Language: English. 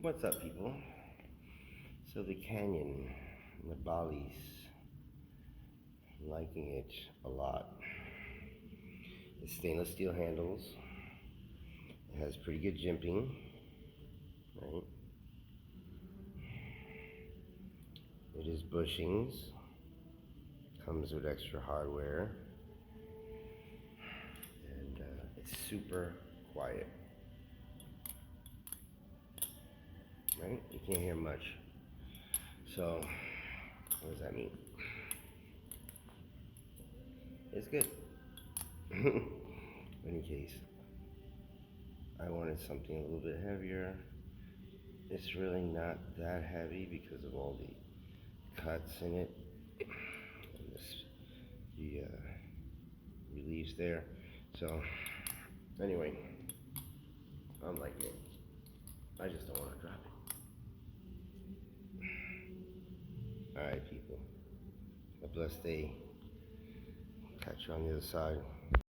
What's up, people? So the Canyon, Nabalis, I'm liking it a lot. It's stainless steel handles. It has pretty good jimping, right? It is bushings. Comes with extra hardware, and it's super quiet, right? You can't hear much. So, what does that mean? It's good. In any case, I wanted something a little bit heavier. It's really not that heavy because of all the cuts in it and the reliefs there. So, anyway, I'm liking it. I just don't want to drop it. Alright, people. A blessed day. Catch you on the other side.